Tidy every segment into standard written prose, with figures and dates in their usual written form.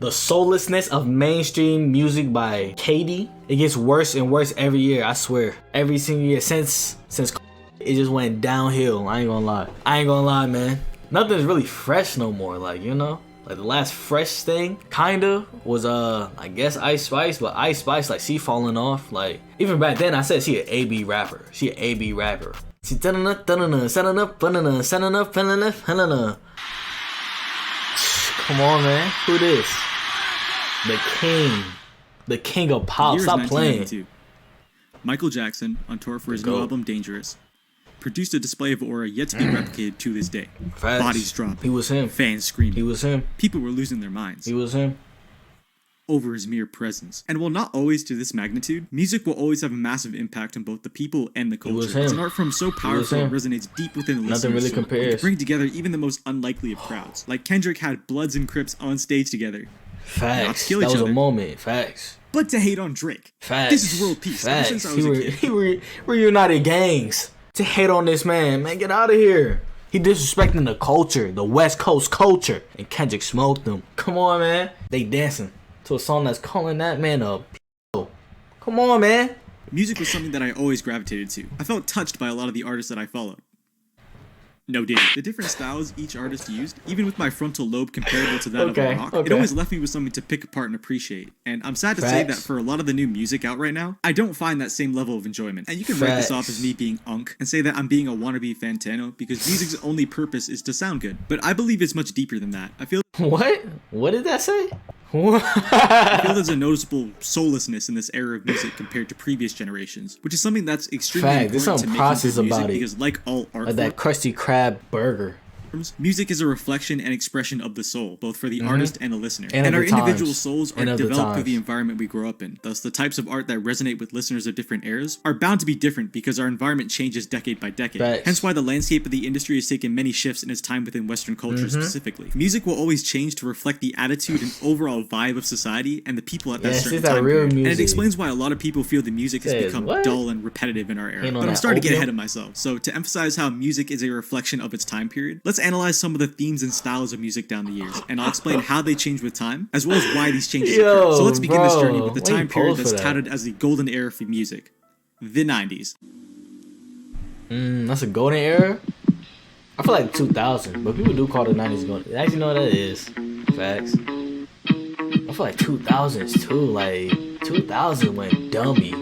The soullessness of mainstream music by Katie. It gets worse and worse every year, I swear. Every single year since it just went downhill. I ain't gonna lie, man. Nothing's really fresh no more, like, you know? Like the last fresh thing kinda was I guess Ice Spice, but Ice Spice, like, she falling off. Like, even back then I said she an AB rapper. She an AB rapper. She Come on, man. Who this? The king of pop. Stop playing. Michael Jackson, on tour for his new album Dangerous, produced a display of aura yet to be replicated to this day. Facts. Bodies dropping. He was him. Fans screaming. He was him. People were losing their minds. He was him. Over his mere presence. And while not always to this magnitude, music will always have a massive impact on both the people and the culture. It's an art form so powerful it resonates deep within the listener's really soul. compares. It can bring together even the most unlikely of crowds. Like Kendrick had Bloods and Crips on stage together. Facts. Not to kill that each was other, a moment. Facts. but to hate on Drake. Facts. This is world peace. Facts. Ever since I was a kid. He reunited gangs to hate on this man. Man, get out of here. He disrespecting the culture, the West Coast culture, and Kendrick smoked them. Come on, man. They dancing to a song that's calling that man a p***. Come on, man. Music was something that I always gravitated to. I felt touched by a lot of the artists that I followed. No diddy. The different styles each artist used, even with my frontal lobe comparable to that of a rock, it always left me with something to pick apart and appreciate. And I'm sad to say that for a lot of the new music out right now, I don't find that same level of enjoyment. And you can write this off as me being unk and say that I'm being a wannabe Fantano because music's only purpose is to sound good. But I believe it's much deeper than that. I feel What did that say? I feel there's a noticeable soullessness in this era of music compared to previous generations, which is something that's extremely important to making good music because, like all art like that Krusty Krab burger, music is a reflection and expression of the soul, both for the artist and the listener. And our individual souls are developed through the environment we grow up in. Thus, the types of art that resonate with listeners of different eras are bound to be different because our environment changes decade by decade. Hence why the landscape of the industry has taken many shifts in its time within Western culture specifically. Music will always change to reflect the attitude and overall vibe of society and the people at that certain time period. And it explains why a lot of people feel the music has become dull and repetitive in our era. But I'm starting to get ahead of myself. So to emphasize how music is a reflection of its time period, let's analyze some of the themes and styles of music down the years, and I'll explain how they change with time, as well as why these changes occur. So let's begin this journey with the time period that's touted as the golden era for music, the 90s. That's a golden era? I feel like 2000, but people do call the 90s golden. I actually know what that is. Facts. I feel like 2000s too, like 2000 went dummy.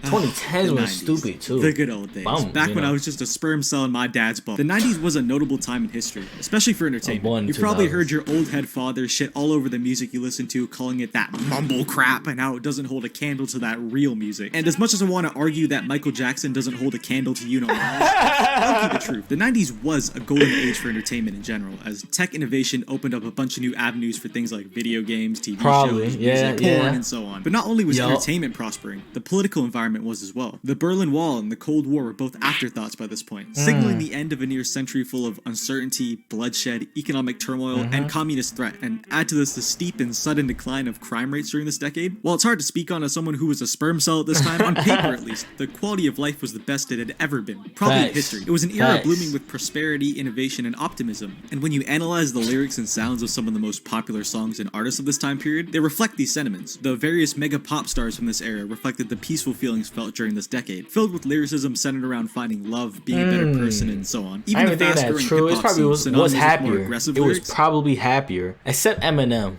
2010s was stupid too. The good old days. Back when I was just a sperm cell in my dad's bum. The 90s was a notable time in history, especially for entertainment. You've probably heard your old head father shit all over the music you listen to, calling it that mumble crap and how it doesn't hold a candle to that real music. And as much as I want to argue that Michael Jackson doesn't hold a candle to you know what, I'll keep the truth. The 90s was a golden age for entertainment in general, as tech innovation opened up a bunch of new avenues for things like video games, TV shows, music, porn, and so on. But not only was entertainment prospering, the political environment was as well. The Berlin Wall and the Cold War were both afterthoughts by this point, signaling the end of a near century full of uncertainty, bloodshed, economic turmoil, and communist threat. And add to this the steep and sudden decline of crime rates during this decade. While it's hard to speak on as someone who was a sperm cell at this time, on paper at least, the quality of life was the best it had ever been, probably in history. It was an era blooming with prosperity, innovation, and optimism. And when you analyze the lyrics and sounds of some of the most popular songs and artists of this time period, they reflect these sentiments. The various mega pop stars from this era reflected the peaceful feelings felt during this decade, filled with lyricism centered around finding love, being a better person, and so on. Even the fast-growing hip-hop probably was happier. It was probably happier, except Eminem.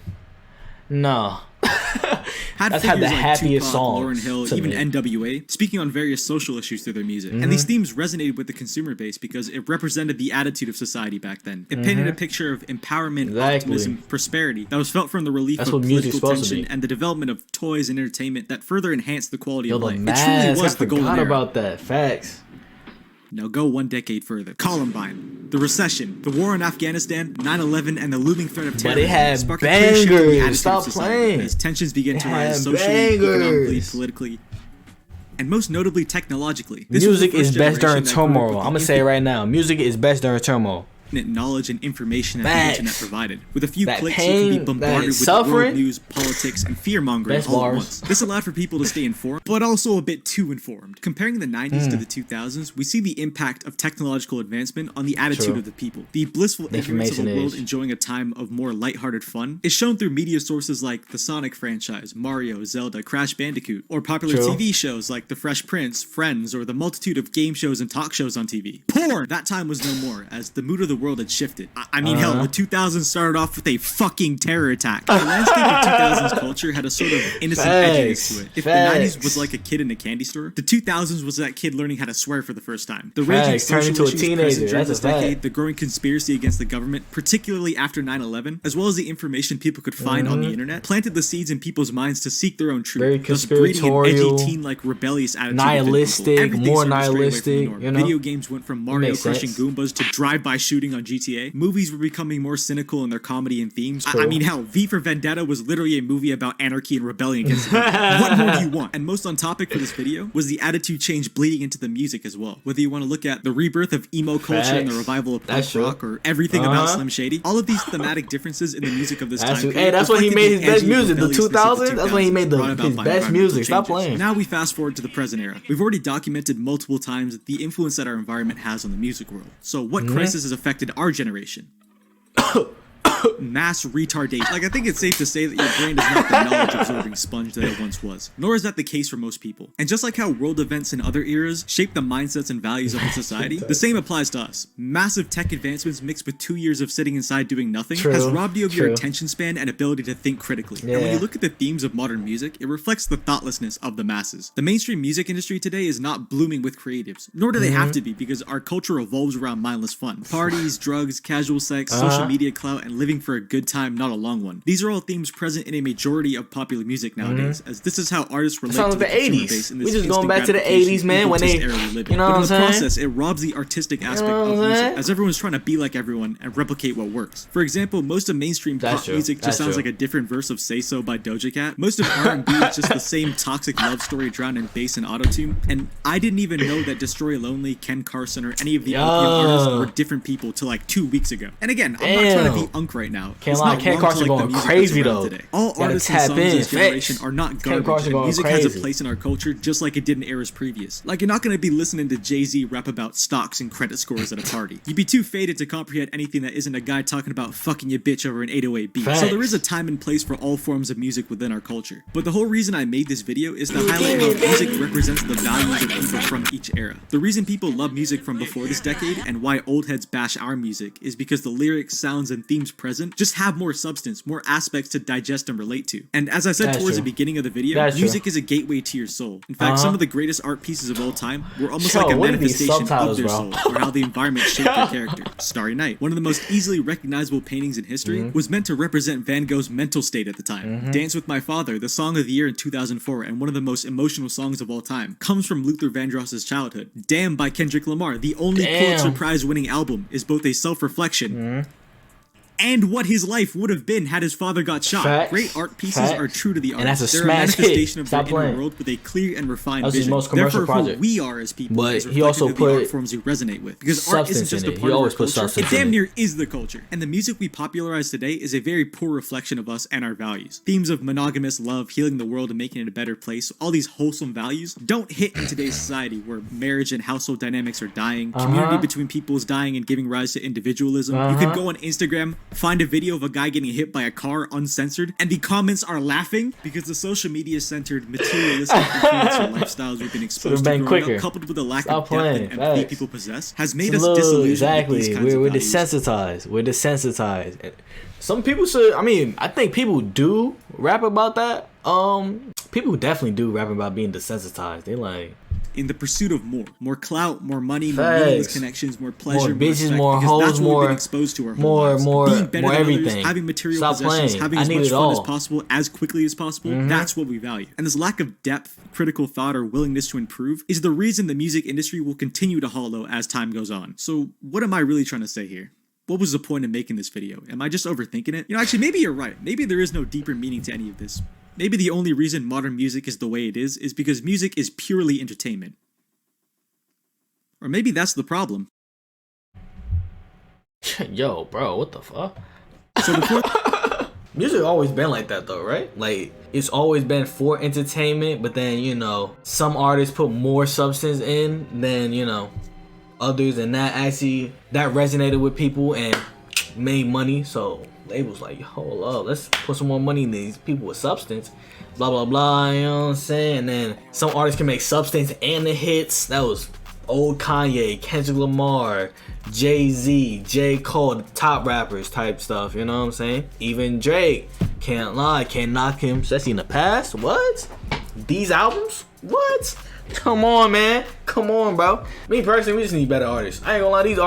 No. Had the happiest songs. Lauryn Hill, even NWA, speaking on various social issues through their music. And these themes resonated with the consumer base because it represented the attitude of society back then. It painted a picture of empowerment, optimism, prosperity that was felt from the relief of political tension and the development of toys and entertainment that further enhanced the quality of life. It truly was the golden era. About that. Facts. Now go one decade further. Columbine, the recession, the war in Afghanistan, 9/11, and the looming threat of terrorism sparked a clear shift in the attitude of society as tensions began to rise socially, economically, politically, and most notably technologically. Music is best during turmoil. I'm gonna say it right now. Music is best during turmoil. knowledge and information that the internet provided. With a few clicks, pain, you could be bombarded with world news, politics, and fear-mongering all at once. This allowed for people to stay informed, but also a bit too informed. Comparing the 90s to the 2000s, we see the impact of technological advancement on the attitude of the people. The blissful ignorance of a world enjoying a time of more lighthearted fun is shown through media sources like the Sonic franchise, Mario, Zelda, Crash Bandicoot, or popular TV shows like The Fresh Prince, Friends, or the multitude of game shows and talk shows on TV. Porn! That time was no more, as the mood of the world had shifted. I mean, hell, the 2000s started off with a fucking terror attack. The landscape of 2000s culture had a sort of innocent edginess to it. If the 90s was like a kid in a candy store, the 2000s was that kid learning how to swear for the first time. The raging social issues present during this decade, the growing conspiracy against the government, particularly after 9/11, as well as the information people could find on the internet, planted the seeds in people's minds to seek their own truth, thus breeding an edgy teen-like rebellious attitude. Nihilistic, more nihilistic, you know? Video games went from Mario crushing Goombas to drive-by shooting on GTA. Movies were becoming more cynical in their comedy and themes. I mean, hell, V for Vendetta was literally a movie about anarchy and rebellion against the government. What more do you want? And most on topic for this video was the attitude change bleeding into the music as well. Whether you want to look at the rebirth of emo culture and the revival of punk rock, or everything about Slim Shady, all of these thematic differences in the music of this time period. Hey, that's when he made his best music, the 2000s. That's when he made his best music. Stop playing. Now we fast forward to the present era. We've already documented multiple times the influence that our environment has on the music world. So what crisis has affected our generation? Mass retardation. Like, I think it's safe to say that your brain is not the knowledge-absorbing sponge that it once was. Nor is that the case for most people. And just like how world events in other eras shape the mindsets and values of a society, the same applies to us. Massive tech advancements mixed with 2 years of sitting inside doing nothing has robbed you of your attention span and ability to think critically. And when you look at the themes of modern music, it reflects the thoughtlessness of the masses. The mainstream music industry today is not blooming with creatives, nor do they have to be, because our culture revolves around mindless fun. Parties, drugs, casual sex, social media clout, and living for a good time, not a long one. These are all themes present in a majority of popular music nowadays, as this is how artists relate to the consumer base in this. We just going back to the 80s, man, when they, you know what I'm saying? But in the process, it robs the artistic aspect of music, as everyone's trying to be like everyone and replicate what works. For example, most of mainstream pop music just sounds like a different verse of Say So by Doja Cat. Most of R&B is just the same toxic love story drowned in bass and autotune. And I didn't even know that Destroy Lonely, Ken Carson, or any of the artists were different people till like 2 weeks ago. And again, I'm not trying to be unk right now. Can't lie, Ken Carson going crazy though. All artists and songs in this generation are not garbage, and music has a place in our culture just like it did in eras previous. Like, you're not going to be listening to Jay-Z rap about stocks and credit scores at a party. You'd be too faded to comprehend anything that isn't a guy talking about fucking your bitch over an 808 beat. So there is a time and place for all forms of music within our culture. But the whole reason I made this video is to highlight how music represents the values of people from each era. The reason people love music from before this decade, and why old heads bash our music, is because the lyrics, sounds, and themes present just have more substance, more aspects to digest and relate to. And as I said towards the beginning of the video, music is a gateway to your soul. In fact, some of the greatest art pieces of all time were almost like a manifestation of their soul, or how the environment shaped their character. Starry Night, one of the most easily recognizable paintings in history, was meant to represent Van Gogh's mental state at the time. Dance with My Father, the song of the year in 2004 and one of the most emotional songs of all time, comes from Luther Vandross's childhood. Damn by Kendrick Lamar, the only Pulitzer Prize winning album, is both a self-reflection and what his life would have been had his father got shot. Great art pieces are true to the artist. And that's a They're smash a manifestation hit. of the inner world with a clear and refined vision. His most commercial Therefore, project. who we are as people But is he also reflected in the put art forms we resonate with. Because art isn't just a part of our culture. It damn near is the culture. And the music we popularize today is a very poor reflection of us and our values. Themes of monogamous love, healing the world, and making it a better place, all these wholesome values, don't hit in today's society where marriage and household dynamics are dying, community between people is dying and giving rise to individualism. You could go on Instagram, find a video of a guy getting hit by a car uncensored, and the comments are laughing because the social media centered materialistic influencer lifestyles we've been exposed to growing up, coupled with a lack of depth and empathy people possess, has made us disillusioned with these kinds of values. We're desensitized. Some people should, I think people do rap about that. People definitely do rap about being desensitized. They like, in the pursuit of more clout, more money, more meaningless connections, more pleasure, more bitches, respect, more hoes, that's what more we've been exposed to our whole lives. Being better than everything. Others, having material Stop possessions, playing. having as much fun as possible, as quickly as possible, that's what we value. And this lack of depth, critical thought, or willingness to improve is the reason the music industry will continue to hollow as time goes on. So what am I really trying to say here? What was the point of making this video? Am I just overthinking it? Actually, maybe you're right. Maybe there is no deeper meaning to any of this. Maybe the only reason modern music is the way it is because music is purely entertainment. Or maybe that's the problem. Yo, bro, what the fuck? So before music always been like that though, right? Like it's always been for entertainment, but then you know some artists put more substance in than you know others, and that resonated with people and made money. So labels like, hold up, let's put some more money in these people with substance. Blah blah blah, you know what I'm saying? And then some artists can make substance and the hits. That was old Kanye, Kendrick Lamar, Jay-Z, J. Cole, the top rappers type stuff, you know what I'm saying? Even Drake, can't lie, can't knock him, especially in the past. What? These albums? What? Come on, man. Come on, bro. Me personally, we just need better artists. I ain't gonna lie, these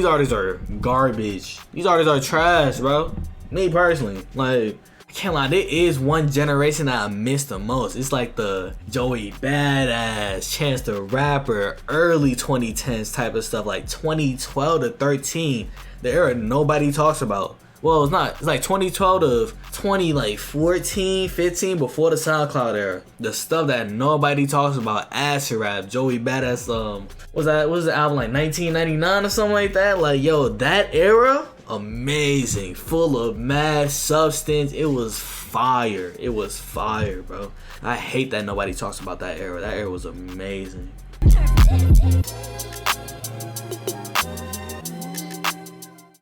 artists are garbage. These artists are trash, bro. Me personally, like, I can't lie, there is one generation that I miss the most. It's like the Joey Badass, Chance the Rapper, early 2010s type of stuff, like 2012 to 13, the era nobody talks about. Well, it's not. It's like 2012 to 2014, 15, before the SoundCloud era. The stuff that nobody talks about, Acid Rap, Joey Badass, what was the album, like 1999 or something like that? Like, yo, that era, amazing, full of mad substance. It was fire. It was fire, bro. I hate that nobody talks about that era. That era was amazing.